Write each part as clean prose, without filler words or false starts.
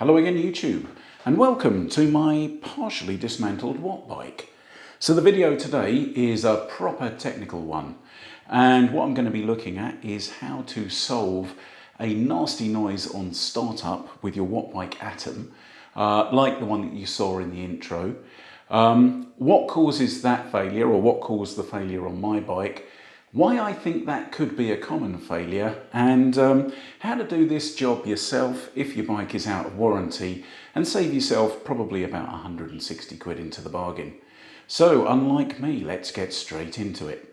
Hello again YouTube, and welcome to my partially dismantled Wattbike. So the video today is a proper technical one, and what I'm going to be looking at is how to solve a nasty noise on startup with your Wattbike Atom, like the one that you saw in the intro. What causes that failure, or what caused the failure on my bike, why I think that could be a common failure, and how to do this job yourself if your bike is out of warranty and save yourself probably about 160 quid into the bargain. So unlike me, let's get straight into it.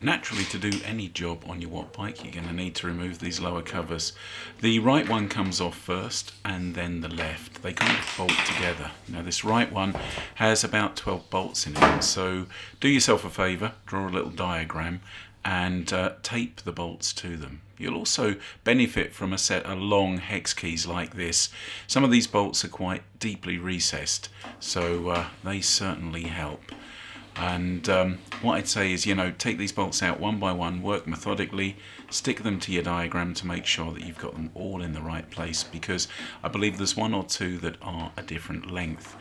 Naturally, to do any job on your Wattbike, you're going to need to remove these lower covers. The right one comes off first, and then the left. They kind of bolt together. Now this right one has about 12 bolts in it, so do yourself a favour, draw a little diagram and tape the bolts to them. You'll also benefit from a set of long hex keys like this. Some of these bolts are quite deeply recessed, so they certainly help. And what I'd say is, take these bolts out one by one, work methodically, stick them to your diagram to make sure that you've got them all in the right place, because I believe there's one or two that are a different length.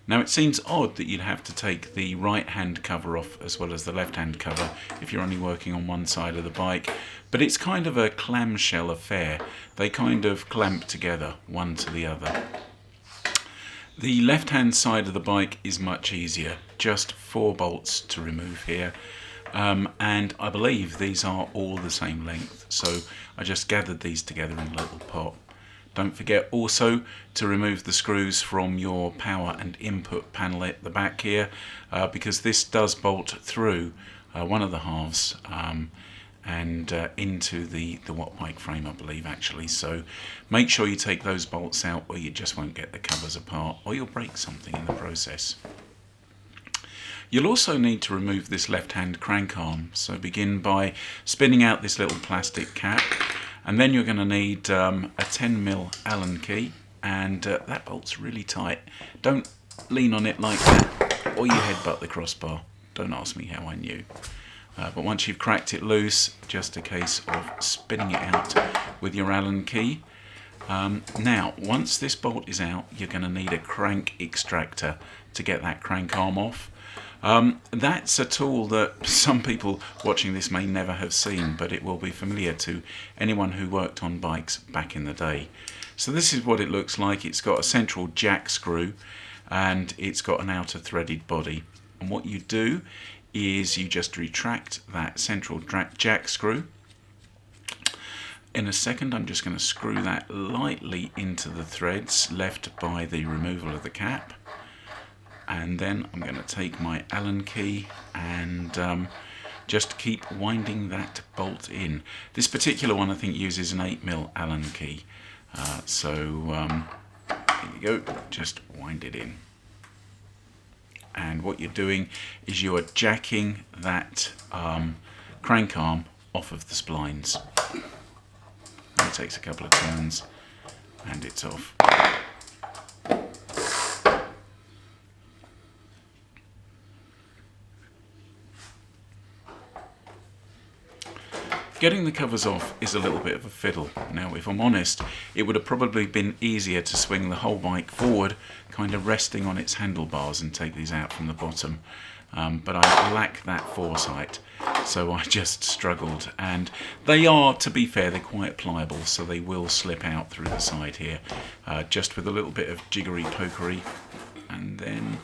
Now it seems odd that you'd have to take the right hand cover off as well as the left hand cover if you're only working on one side of the bike, but it's kind of a clamshell affair. They kind of clamp together one to the other. The left-hand side of the bike is much easier, just 4 bolts to remove here, and I believe these are all the same length, so I just gathered these together in a little pot. Don't forget also to remove the screws from your power and input panel at the back here, because this does bolt through one of the halves and into the Wattbike frame, I believe, actually. So make sure you take those bolts out, or you just won't get the covers apart, or you'll break something in the process. You'll also need to remove this left-hand crank arm, so begin by spinning out this little plastic cap, and then you're going to need a 10mm Allen key, and that bolt's really tight. Don't lean on it like that, or you headbutt the crossbar. Don't ask me how I knew. But once you've cracked it loose, just a case of spinning it out with your Allen key. Now, once this bolt is out, you're going to need a crank extractor to get that crank arm off. That's a tool that some people watching this may never have seen, but it will be familiar to anyone who worked on bikes back in the day. So this is what it looks like. It's got a central jack screw, and it's got an outer threaded body. And what you do is you just retract that central jack screw. In a second, I'm just going to screw that lightly into the threads left by the removal of the cap, and then I'm going to take my Allen key and just keep winding that bolt in. This particular one I think uses an 8mm Allen key, so here you go, just wind it in. And what you're doing is you are jacking that crank arm off of the splines. It takes a couple of turns and it's off. Getting the covers off is a little bit of a fiddle. Now, if I'm honest, it would have probably been easier to swing the whole bike forward, kind of resting on its handlebars, and take these out from the bottom. But I lack that foresight, so I just struggled. And they are, to be fair, they're quite pliable, so they will slip out through the side here, just with a little bit of jiggery pokery. And then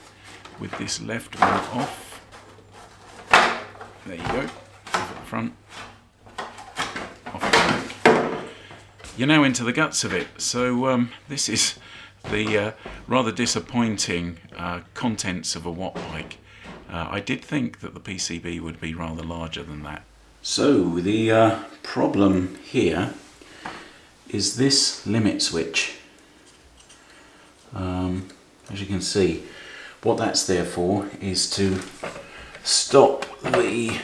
with this left one off, there you go, off at the front. You're now into the guts of it, so this is the rather disappointing contents of a Wattbike. I did think that the PCB would be rather larger than that. So the problem here is this limit switch. As you can see, what that's there for is to stop the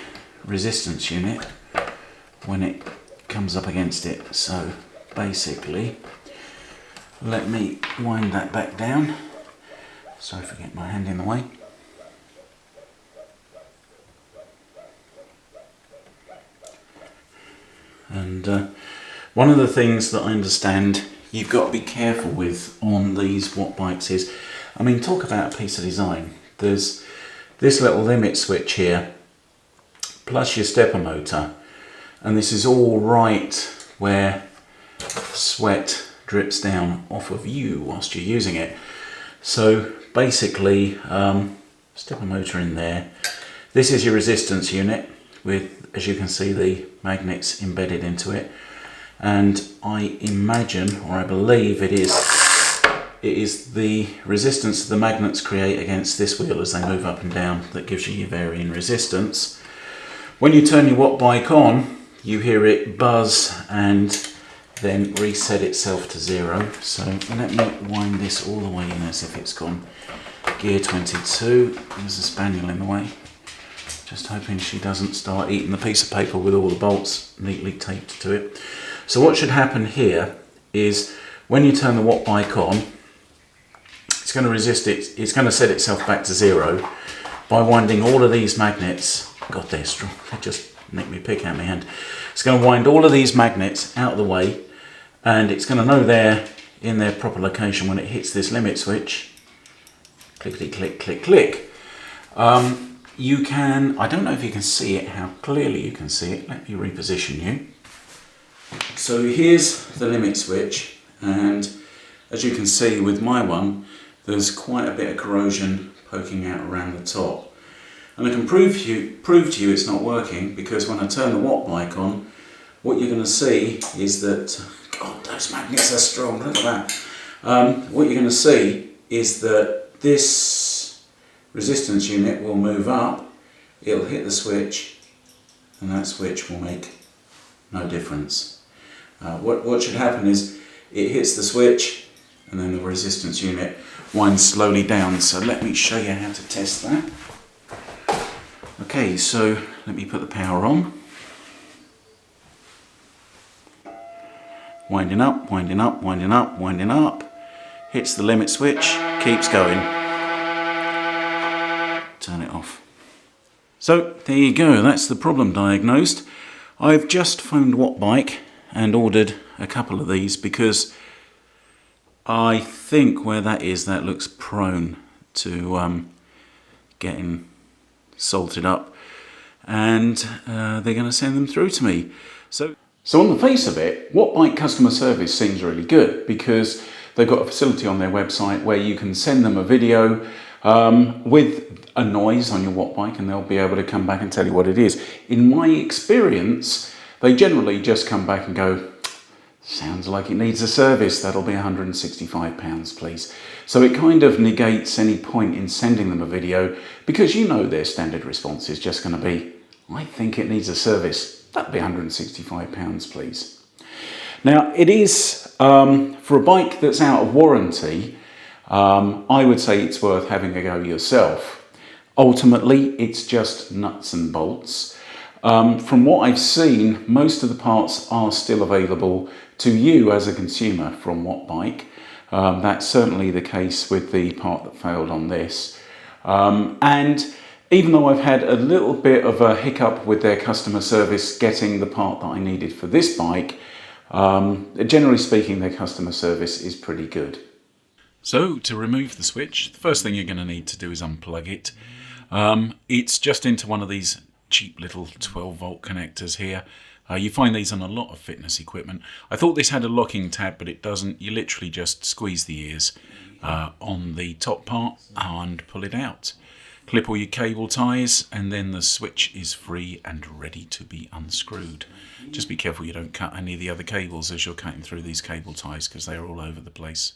resistance unit when it comes up against it. So basically, let me wind that back down. Sorry for getting my hand in the way. And one of the things that I understand you've got to be careful with on these Wattbikes is, I mean, talk about a piece of design. There's this little limit switch here, plus your stepper motor, and this is all right where sweat drips down off of you whilst you're using it. So basically, stepper motor in there. This is your resistance unit with, as you can see, the magnets embedded into it. And I imagine, or I believe it is the resistance the magnets create against this wheel as they move up and down that gives you your varying resistance. When you turn your Wattbike on, you hear it buzz and then reset itself to 0. So let me wind this all the way in as if it's gone gear 22. There's a spaniel in the way. Just hoping she doesn't start eating the piece of paper with all the bolts neatly taped to it. So what should happen here is when you turn the Wattbike on, it's going to resist it. It's going to set itself back to 0 by winding all of these magnets. God, they're strong. They just nicked me a pick out of my hand. It's going to wind all of these magnets out of the way, and it's going to know they're in their proper location when it hits this limit switch. Clickety click, click, click. You can, I don't know if you can see it, how clearly you can see it. Let me reposition you. So here's the limit switch, and as you can see with my one, there's quite a bit of corrosion poking out around the top. And I can prove to you it's not working, because when I turn the Wattbike on, what you're going to see is that, God, those magnets are strong, look at that. What you're going to see is that this resistance unit will move up, it'll hit the switch, and that switch will make no difference. What should happen is it hits the switch and then the resistance unit winds slowly down. So let me show you how to test that. Okay, so let me put the power on. Winding up, winding up, winding up, winding up. Hits the limit switch, keeps going. Turn it off. So there you go, that's the problem diagnosed. I've just phoned Wattbike and ordered a couple of these because I think where that is, that looks prone to getting salted up, and they're going to send them through to me. So on the face of it, Wattbike customer service seems really good because they've got a facility on their website where you can send them a video with a noise on your Wattbike, and they'll be able to come back and tell you what it is. In my experience, they generally just come back and go, sounds like it needs a service, that'll be £165 please. So it kind of negates any point in sending them a video, because you know their standard response is just going to be, I think it needs a service, that'll be £165 please. Now it is, for a bike that's out of warranty, I would say it's worth having a go yourself. Ultimately, it's just nuts and bolts. From what I've seen, most of the parts are still available to you as a consumer from Wattbike. That's certainly the case with the part that failed on this. And even though I've had a little bit of a hiccup with their customer service getting the part that I needed for this bike, generally speaking, their customer service is pretty good. So to remove the switch, the first thing you're going to need to do is unplug it. It's just into one of these cheap little 12-volt connectors here. You find these on a lot of fitness equipment. I thought this had a locking tab, but it doesn't. You literally just squeeze the ears on the top part and pull it out. Clip all your cable ties, and then the switch is free and ready to be unscrewed. Just be careful you don't cut any of the other cables as you're cutting through these cable ties, because they're all over the place.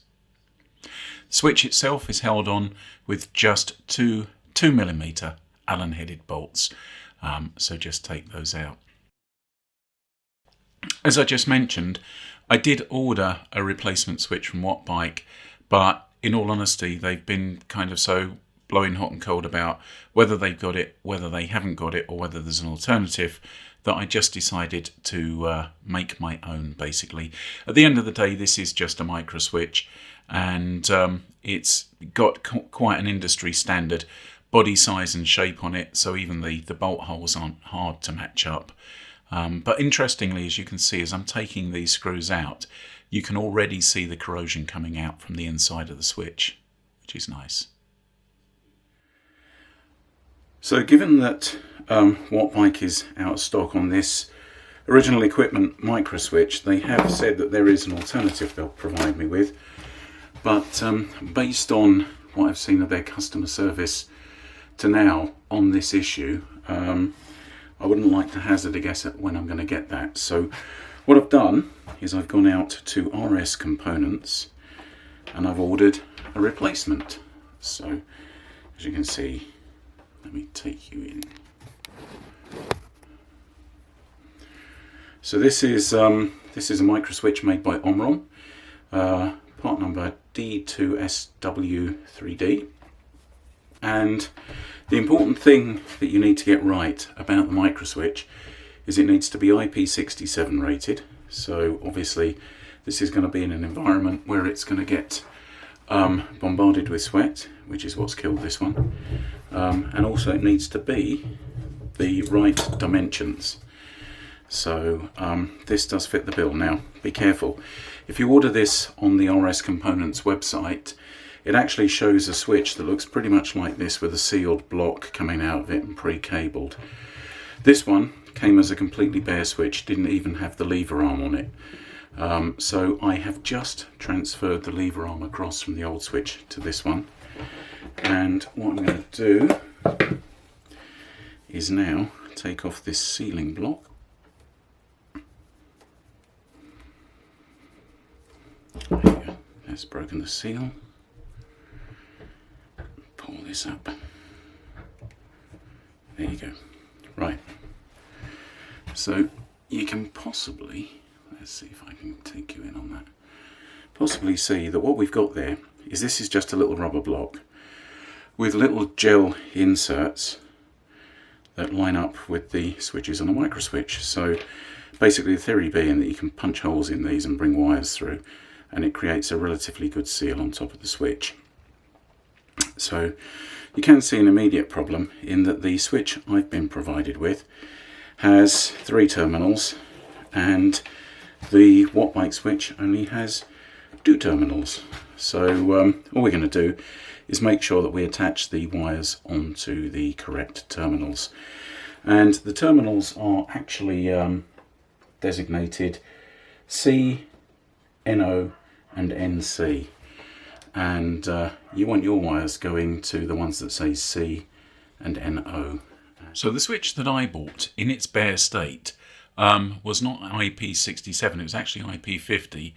The switch itself is held on with just two 2mm Allen-headed bolts, so just take those out. As I just mentioned, I did order a replacement switch from Wattbike, but in all honesty, they've been kind of so blowing hot and cold about whether they've got it, whether they haven't got it, or whether there's an alternative, that I just decided to make my own, basically. At the end of the day, this is just a micro switch, and it's got quite an industry standard body size and shape on it, so even the bolt holes aren't hard to match up. But interestingly, as you can see, as I'm taking these screws out, you can already see the corrosion coming out from the inside of the switch, which is nice. So given that Wattbike is out of stock on this original equipment micro switch, they have said that there is an alternative they'll provide me with. But based on what I've seen of their customer service to now on this issue, I wouldn't like to hazard a guess at when I'm going to get that. So what I've done is I've gone out to RS Components and I've ordered a replacement. So as you can see, let me take you in. So this is a micro switch made by Omron, part number D2SW3D, and the important thing that you need to get right about the micro switch is it needs to be IP67 rated. So obviously this is going to be in an environment where it's going to get bombarded with sweat, which is what's killed this one, and also it needs to be the right dimensions. So this does fit the bill. Now be careful, if you order this on the RS Components website, it actually shows a switch that looks pretty much like this with a sealed block coming out of it and pre-cabled. This one came as a completely bare switch, didn't even have the lever arm on it. So I have just transferred the lever arm across from the old switch to this one, and what I'm going to do is now take off this sealing block. There you go, that's broken the seal. Pull this up. There you go. Right. So you can possibly, let's see if I can take you in on that, possibly see that what we've got there is this is just a little rubber block with little gel inserts that line up with the switches on a micro switch. So basically the theory being that you can punch holes in these and bring wires through, and it creates a relatively good seal on top of the switch. So you can see an immediate problem in that the switch I've been provided with has 3 terminals and the Wattbike switch only has 2 terminals. So all we're going to do is make sure that we attach the wires onto the correct terminals. And the terminals are actually designated C, NO and NC. And you want your wires going to the ones that say C and NO. So the switch that I bought in its bare state was not IP67, it was actually IP50.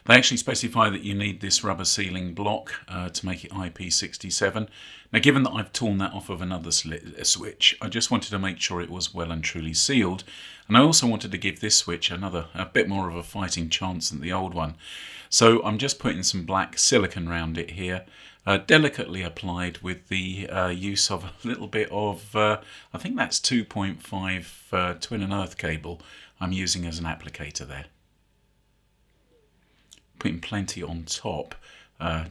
They actually specify that you need this rubber sealing block to make it IP67. Now given that I've torn that off of another switch, I just wanted to make sure it was well and truly sealed. And I also wanted to give this switch a bit more of a fighting chance than the old one. So I'm just putting some black silicone around it here, delicately applied with the use of a little bit of, I think that's 2.5 twin and earth cable I'm using as an applicator there. Putting plenty on top,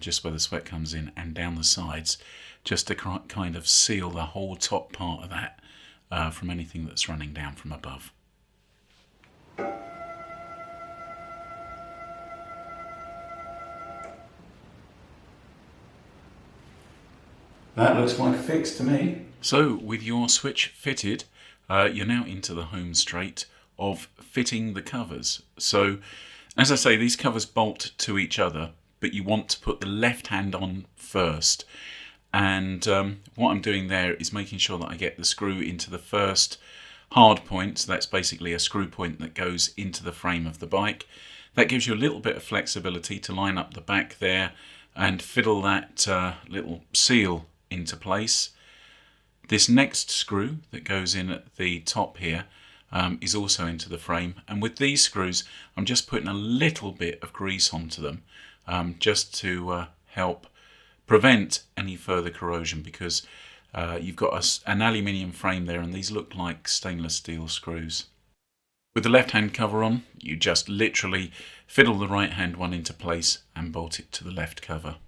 just where the sweat comes in, and down the sides, just to kind of seal the whole top part of that from anything that's running down from above. That looks like a fix to me. So with your switch fitted, you're now into the home straight of fitting the covers. So as I say, these covers bolt to each other, but you want to put the left hand on first. And what I'm doing there is making sure that I get the screw into the first hard point. So that's basically a screw point that goes into the frame of the bike. That gives you a little bit of flexibility to line up the back there and fiddle that little seal into place. This next screw that goes in at the top here is also into the frame, and with these screws I'm just putting a little bit of grease onto them just to help prevent any further corrosion, because you've got an aluminium frame there and these look like stainless steel screws. With the left hand cover on, you just literally fiddle the right hand one into place and bolt it to the left cover.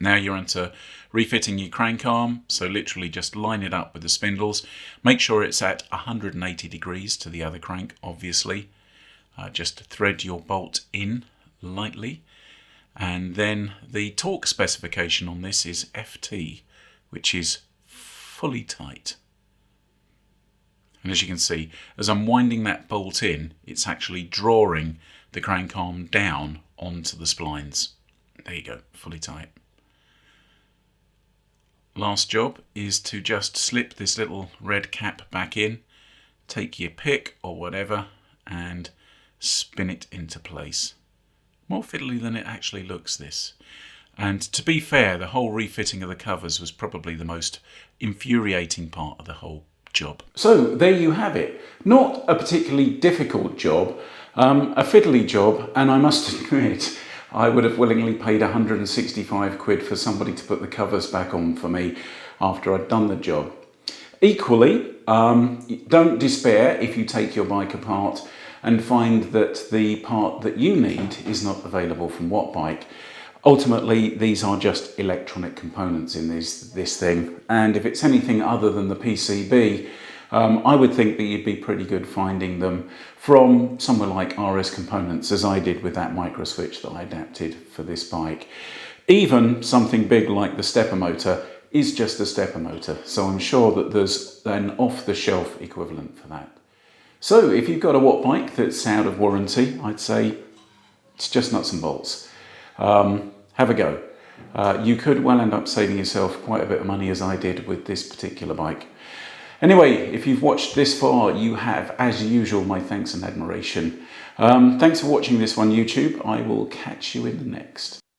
Now you're onto refitting your crank arm, so literally just line it up with the spindles. Make sure it's at 180 degrees to the other crank, obviously. Just thread your bolt in lightly, and then the torque specification on this is FT, which is fully tight. And as you can see, as I'm winding that bolt in, it's actually drawing the crank arm down onto the splines. There you go, fully tight. Last job is to just slip this little red cap back in, take your pick or whatever, and spin it into place. More fiddly than it actually looks, this. And to be fair, the whole refitting of the covers was probably the most infuriating part of the whole job. So there you have it. Not a particularly difficult job, a fiddly job, and I must admit, I would have willingly paid 165 quid for somebody to put the covers back on for me after I'd done the job. Equally, don't despair if you take your bike apart and find that the part that you need is not available from Wattbike. Ultimately, these are just electronic components in this thing, and if it's anything other than the PCB, I would think that you'd be pretty good finding them from somewhere like RS Components, as I did with that micro switch that I adapted for this bike. Even something big like the stepper motor is just a stepper motor, so I'm sure that there's an off-the-shelf equivalent for that. So if you've got a Wattbike that's out of warranty, I'd say it's just nuts and bolts. Have a go. You could well end up saving yourself quite a bit of money, as I did with this particular bike. Anyway, if you've watched this far, you have, as usual, my thanks and admiration. Thanks for watching this one, YouTube. I will catch you in the next.